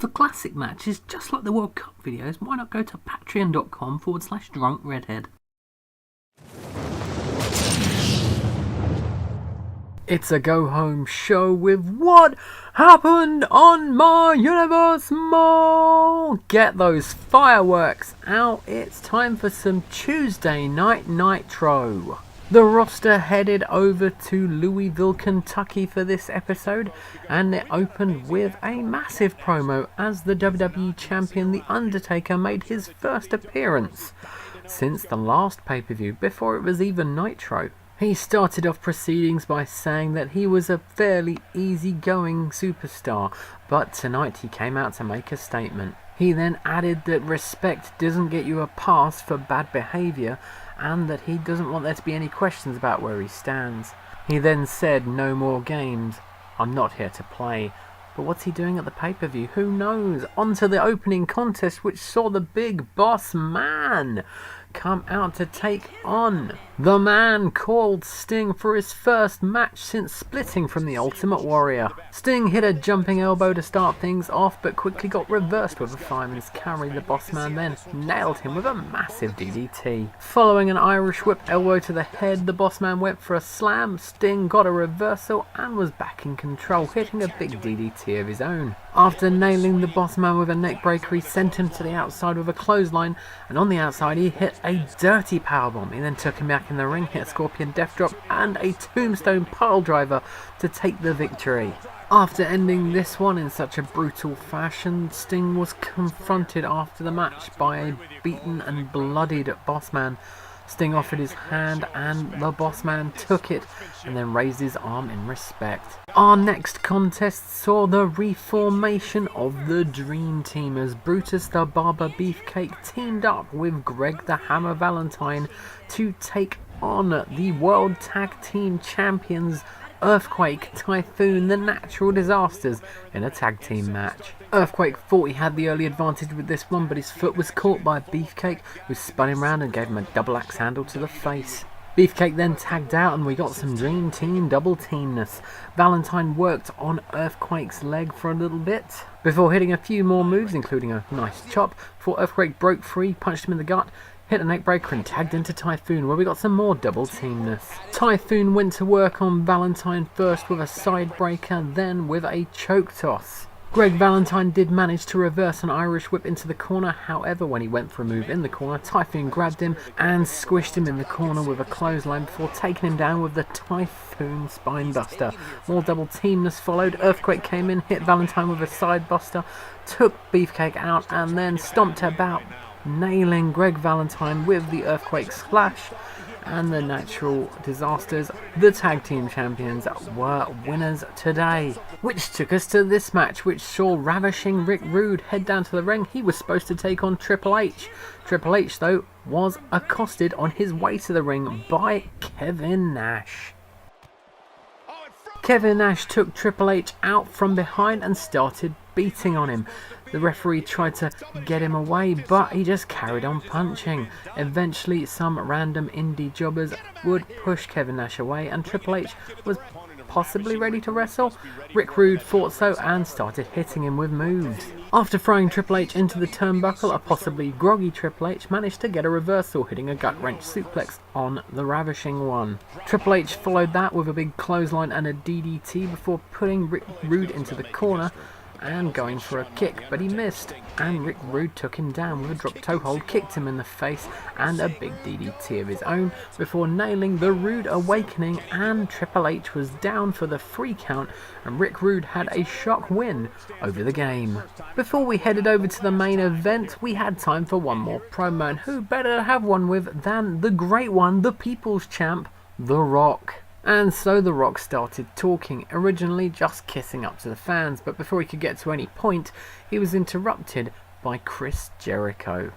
for classic matches just like the World Cup videos, why not go to patreon.com/drunkredhead. It's a go-home show with What Happened on My Universe Mall! Get those fireworks out, it's time for some Tuesday Night Nitro. The roster headed over to Louisville, Kentucky for this episode, and it opened with a massive promo as the WWE Champion The Undertaker made his first appearance since the last pay-per-view before it was even Nitro. He started off proceedings by saying that he was a fairly easygoing superstar, but tonight he came out to make a statement. He then added that respect doesn't get you a pass for bad behaviour, and that he doesn't want there to be any questions about where he stands. He then said, "No more games. I'm not here to play." But what's he doing at the pay-per-view? Who knows? On to the opening contest, which saw the Big Bossman come out to take on the man called Sting for his first match since splitting from the Ultimate Warrior. Sting hit a jumping elbow to start things off, but quickly got reversed with a fireman's carry. The Bossman then nailed him with a massive DDT. Following an Irish whip elbow to the head, the Bossman went for a slam. Sting got a reversal and was back in control, hitting a big DDT of his own. After nailing the Bossman with a neckbreaker, he sent him to the outside with a clothesline, and on the outside he hit a dirty powerbomb. He then took him back in the ring, hit a Scorpion Death Drop and a Tombstone Pile Driver to take the victory. After ending this one in such a brutal fashion, Sting was confronted after the match by a beaten and bloodied Bossman. Sting offered his hand and the Bossman took it and then raised his arm in respect. Our next contest saw the reformation of the Dream Team as Brutus the Barber Beefcake teamed up with Greg the Hammer Valentine to take on the World Tag Team Champions Earthquake, Typhoon, the Natural Disasters in a tag team match. Earthquake thought he had the early advantage with this one, but his foot was caught by Beefcake, who spun him round and gave him a double axe handle to the face. Beefcake then tagged out and we got some Dream Team double teamness. Valentine worked on Earthquake's leg for a little bit before hitting a few more moves, including a nice chop, before Earthquake broke free, punched him in the gut, hit a neckbreaker and tagged into Typhoon, where we got some more double teamness. Typhoon went to work on Valentine first with a side breaker, then with a choke toss. Greg Valentine did manage to reverse an Irish whip into the corner, however when he went for a move in the corner, Typhoon grabbed him and squished him in the corner with a clothesline before taking him down with the Typhoon Spinebuster. More double teamness followed. Earthquake came in, hit Valentine with a side buster, took Beefcake out and then stomped about, nailing Greg Valentine with the Earthquake Splash, and the Natural Disasters, the Tag Team Champions, were winners today. Which took us to this match, which saw ravishing Rick Rude head down to the ring. He was supposed to take on Triple H. Triple H, though, was accosted on his way to the ring by Kevin Nash. Kevin Nash took Triple H out from behind and started beating on him. The referee tried to get him away, but he just carried on punching. Eventually, some random indie jobbers would push Kevin Nash away, and Triple H was possibly ready to wrestle. Rick Rude thought so and started hitting him with moves. After throwing Triple H into the turnbuckle, a possibly groggy Triple H managed to get a reversal, hitting a gut-wrench suplex on the Ravishing One. Triple H followed that with a big clothesline and a DDT before putting Rick Rude into the corner and going for a kick, but he missed, and Rick Rude took him down with a drop toe hold, kicked him in the face and a big DDT of his own before nailing the Rude Awakening, and Triple H was down for the 3 count and Rick Rude had a shock win over the game. Before we headed over to the main event, we had time for one more promo, and who better to have one with than the great one, the People's Champ, The Rock. And so The Rock started talking, originally just kissing up to the fans, but before he could get to any point, he was interrupted by Chris Jericho.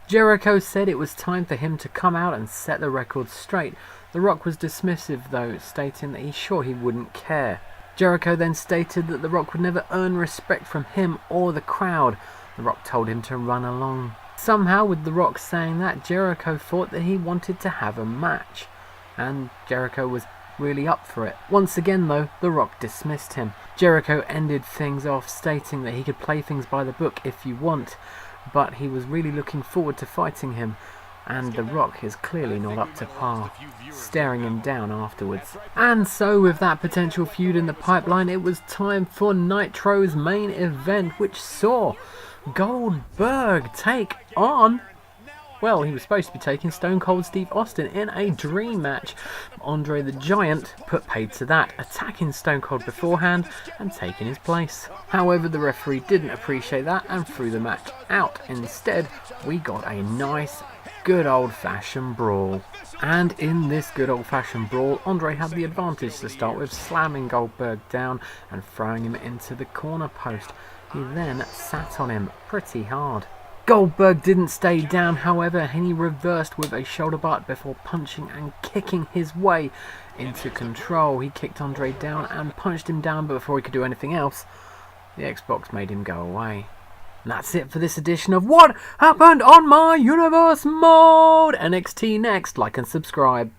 Jericho said it was time for him to come out and set the record straight. The Rock was dismissive though, stating that he's sure he wouldn't care. Jericho then stated that The Rock would never earn respect from him or the crowd. The Rock told him to run along. Somehow, with The Rock saying that, Jericho thought that he wanted to have a match, and Jericho was really up for it. Once again though, The Rock dismissed him. Jericho ended things off stating that he could play things by the book if you want, but he was really looking forward to fighting him, and The Rock is clearly not up to par, staring him down afterwards. And so with that potential feud in the pipeline, it was time for Nitro's main event, which saw Goldberg take on, well, he was supposed to be taking Stone Cold Steve Austin in a dream match. Andre the Giant put paid to that, attacking Stone Cold beforehand and taking his place. However, the referee didn't appreciate that and threw the match out. Instead, we got a nice, good old-fashioned brawl. And in this good old-fashioned brawl, Andre had the advantage to start with, slamming Goldberg down and throwing him into the corner post. He then sat on him pretty hard. Goldberg didn't stay down, however, and he reversed with a shoulder butt before punching and kicking his way into control. He kicked Andre down and punched him down, but before he could do anything else, the Xbox made him go away. And that's it for this edition of What Happened on My Universe Mode. NXT next. Like and subscribe.